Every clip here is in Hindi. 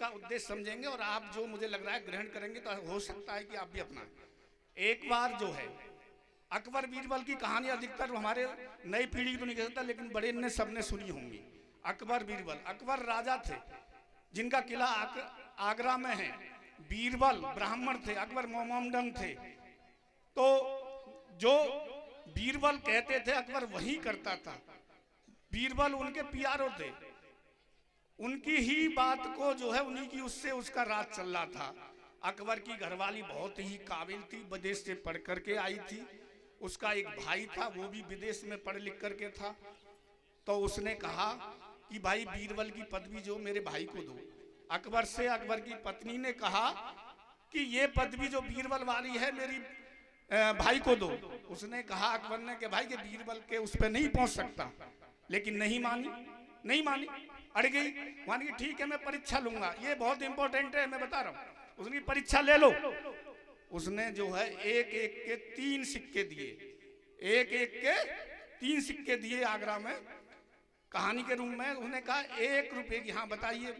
का उद्देश्य समझेंगे और आप जो मुझे लग रहा है ग्रहण करेंगे तो हो सकता है कि आप भी अपनाएं। एक बार जो है अकबर बीरबल की कहानी अधिकतर हमारे नई पीढ़ी तो नहीं कह सकता, लेकिन बड़े ने सबने सुनी होंगी। अकबर बीरबल, अकबर राजा थे जिनका किला आगरा में है। बीरबल ब्राह्मण थे, अकबर मोमडन थे। तो जो बीरबल कहते थे अकबर वही करता था। बीरबल उनके पियारो थे, उनकी ही बात को जो है उन्हीं की उससे उसका राज चल रहा था। अकबर की घरवाली बहुत ही काबिल थी, विदेश से पढ़ करके आई थी। उसका एक भाई था, वो भी विदेश में पढ़ लिख करके था। तो उसने कहा कि भाई बीरबल की पदवी जो मेरे भाई को दो। अकबर से अकबर की पत्नी ने कहा कि ये पदवी जो बीरबल वाली है मेरी भाई को दो। उसने कहा अकबर ने कि भाई ये बीरबल के उस पर नहीं पहुंच सकता, लेकिन नहीं मानी, नहीं मानी, अड़ गई। मान की ठीक है मैं परीक्षा लूंगा, ये बहुत इंपॉर्टेंट है मैं बता रहा हूँ। उसने परीक्षा ले लो। उसने जो है एक एक के 3 सिक्के दिए, एक एक के 3 सिक्के दिए आगरा में कहानी के रूम में। उसने कहा 1 रुपए की, हाँ बताइए,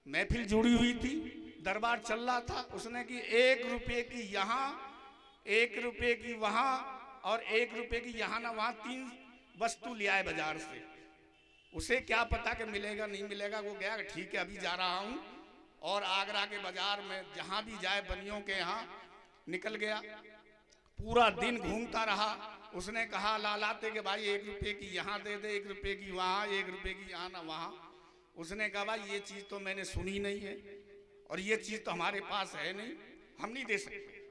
महफिल जुड़ी हुई थी, दरबार चल रहा था। उसने की 1 रुपए की यहाँ, 1 रुपए की वहां और 1 रुपए की यहाँ ना वहां, 3 वस्तु ले आए बाजार से। उसे क्या पता कि मिलेगा नहीं मिलेगा, वो गया ठीक है अभी जा रहा हूं, और आगरा के बाजार में जहां भी जाए बनियों के यहाँ निकल गया। पूरा दिन घूमता रहा। उसने कहा लालाते के भाई 1 रुपए की यहाँ दे दे, 1 रुपए की वहां, 1 रुपए की यहाँ ना वहां। उसने कहा भाई ये चीज तो मैंने सुनी नहीं है और ये चीज तो हमारे पास है नहीं, हम नहीं दे सकते।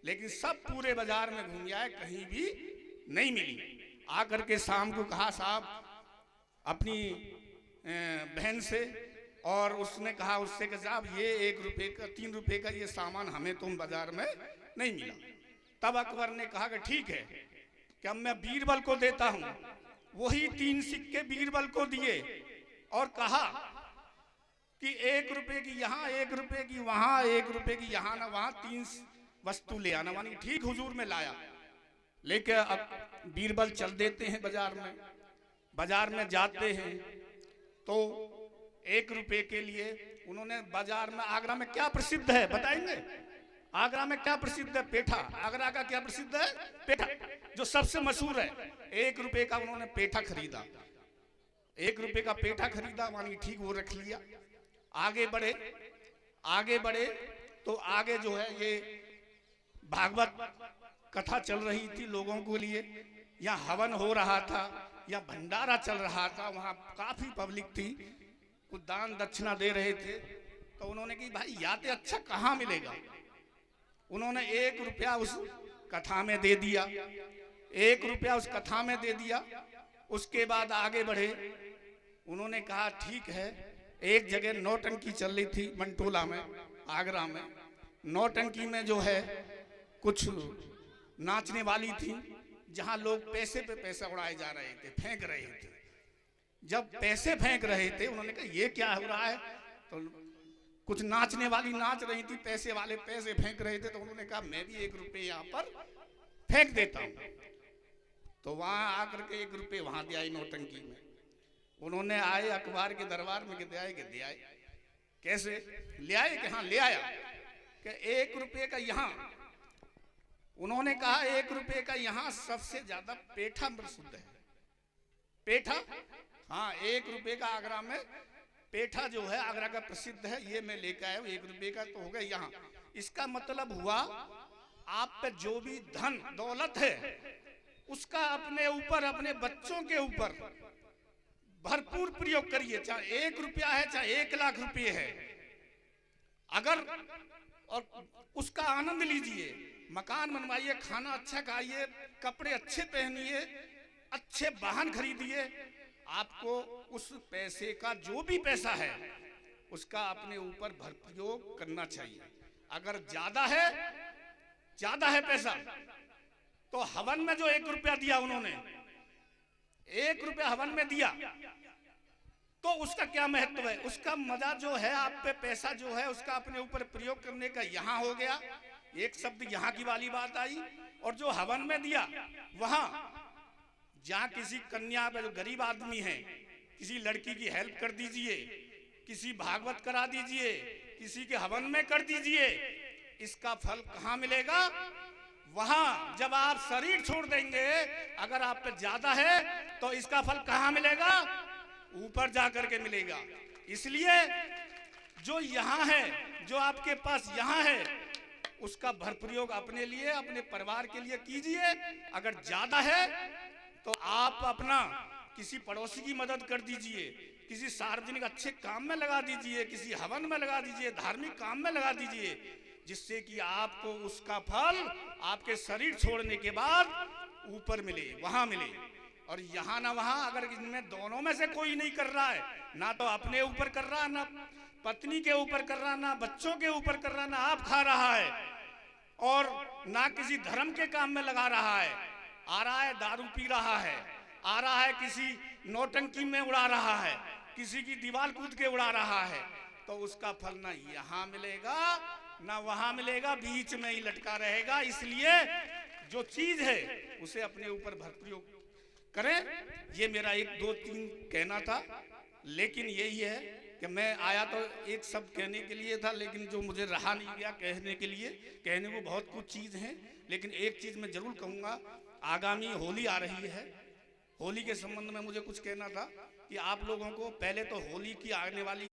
लेकिन सब पूरे बाजार में घूम जाए, कहीं भी नहीं मिली। आकर के शाम को कहा साहब अपनी बहन से, और उसने कहा उससे कि साहब ये 1 रुपए का 3 रुपए का ये सामान हमें तुम बाजार में नहीं मिला। तब अकबर ने कहा कि ठीक है कि अब मैं बीरबल को देता हूं। वही 3 सिक्के बीरबल को दिए और कहा कि 1 रुपए की यहाँ, 1 रुपए की वहां, 1 रुपए की यहाँ ना वहां, 3 वस्तु ले आना। मानी ठीक हुजूर में लाया। लेके अब बीरबल चल देते हैं बाजार में। बाजार में जाते हैं तो 1 रुपए के लिए उन्होंने बाजार में, आगरा में क्या प्रसिद्ध है बताएंगे? आगरा में क्या प्रसिद्ध है? पेठा। आगरा का क्या प्रसिद्ध है? पेठा, जो सबसे मशहूर है। 1 रुपए का उन्होंने पेठा खरीदा, 1 रुपए का पेठा खरीदा। मानी ठीक वो रख लिया। आगे बढ़े, आगे बढ़े तो आगे जो है ये भागवत कथा चल रही थी लोगों के लिए, या हवन हो रहा था या भंडारा चल रहा था। वहां काफी पब्लिक थी, कुछ दान दक्षिणा दे रहे थे। तो उन्होंने कहा भाई याते अच्छा कहाँ मिलेगा। उन्होंने 1 रुपया उस कथा में दे दिया, 1 रुपया उस कथा में दे दिया। उसके बाद आगे बढ़े। उन्होंने कहा ठीक है, एक जगह नौटंकी चल रही थी मंटोला में, आगरा में। नौटंकी में जो है कुछ नाचने वाली थी, जहां लोग पैसे पे पैसा उड़ाए जा रहे थे, फेंक रहे थे। जब पैसे फेंक रहे थे उन्होंने कहा ये क्या हो रहा है। तो कुछ नाचने वाली नाच रही थी, पैसे वाले पैसे फेंक रहे थे। तो उन्होंने कहा मैं भी 1 रुपये यहाँ पर फेंक देता हूँ। तो वहां आकर के 1 रुपये वहां दे आए नौटंकी में। उन्होंने आए अखबार के दरबार में, दे आए कि दे आए। कैसे ले आए? कि हाँ ले आया। कि 1 रुपये का यहाँ, उन्होंने कहा 1 रुपये का यहाँ सबसे ज्यादा पेठा प्रसिद्ध है। पेठा, हाँ 1 रुपये का आगरा में पेठा जो है आगरा का प्रसिद्ध है, ये मैं लेकर आया हूँ। 1 रुपये का तो हो गया यहाँ। इसका मतलब हुआ आप पे जो भी धन दौलत है उसका अपने ऊपर, अपने बच्चों के ऊपर भरपूर प्रयोग करिए। चाहे 1 रुपया है, चाहे 1 लाख रुपये है, अगर और उसका आनंद लीजिए। मकान बनवाइए, खाना अच्छा खाइए, कपड़े अच्छे पहनिए, अच्छे वाहन खरीदिए। आपको उस पैसे का जो भी पैसा है उसका अपने ऊपर भरप्रयोग करना चाहिए। अगर ज्यादा है पैसा, तो हवन में जो 1 रुपया दिया उन्होंने, 1 रुपया हवन में दिया, तो उसका क्या महत्व है? उसका मजा जो है, आप पे पैसा जो है उसका अपने ऊपर प्रयोग करने का यहाँ हो गया। एक शब्द यहाँ की वाली बात आई। और जो हवन में दिया वहां, जहां किसी कन्या जो गरीब आदमी है, किसी लड़की की हेल्प कर दीजिए, किसी भागवत करा दीजिए, किसी के हवन में कर दीजिए, इसका फल कहाँ मिलेगा? वहां जब आप शरीर छोड़ देंगे, अगर आप पे ज्यादा है तो इसका फल कहाँ मिलेगा? ऊपर जाकर के मिलेगा। इसलिए जो यहाँ है, जो आपके पास यहाँ है, उसका भर प्रयोग अपने लिए, अपने परिवार के लिए कीजिए। अगर ज्यादा है तो आप अपना किसी पड़ोसी की मदद कर दीजिए, किसी सार्वजनिक अच्छे काम में लगा दीजिए, किसी हवन में लगा दीजिए, धार्मिक काम में लगा दीजिए, जिससे कि आपको उसका फल आपके शरीर छोड़ने के बाद ऊपर मिले, वहां मिले। और यहाँ ना वहां, अगर इनमें दोनों में से कोई नहीं कर रहा है, ना तो अपने ऊपर कर रहा है, ना पत्नी के ऊपर कर रहा, ना बच्चों के ऊपर कर रहा, ना आप खा रहा है, और ना किसी धर्म के काम में लगा रहा है, आ रहा है दारू पी रहा है, आ रहा है किसी नौटंकी में उड़ा रहा है, किसी की दीवार कूद के उड़ा रहा है, तो उसका फल ना यहाँ मिलेगा ना वहां मिलेगा, बीच में ही लटका रहेगा। इसलिए जो चीज है उसे अपने ऊपर भर प्रयोग करें। ये मेरा 1 2 3 कहना था, लेकिन यही है कि मैं आया तो एक शब्द कहने के लिए था, लेकिन जो मुझे रहा नहीं गया कहने के लिए। कहने को बहुत कुछ चीज़ हैं, लेकिन एक चीज़ मैं जरूर कहूँगा। आगामी होली आ रही है, होली के संबंध में मुझे कुछ कहना था कि आप लोगों को पहले तो होली की आने वाली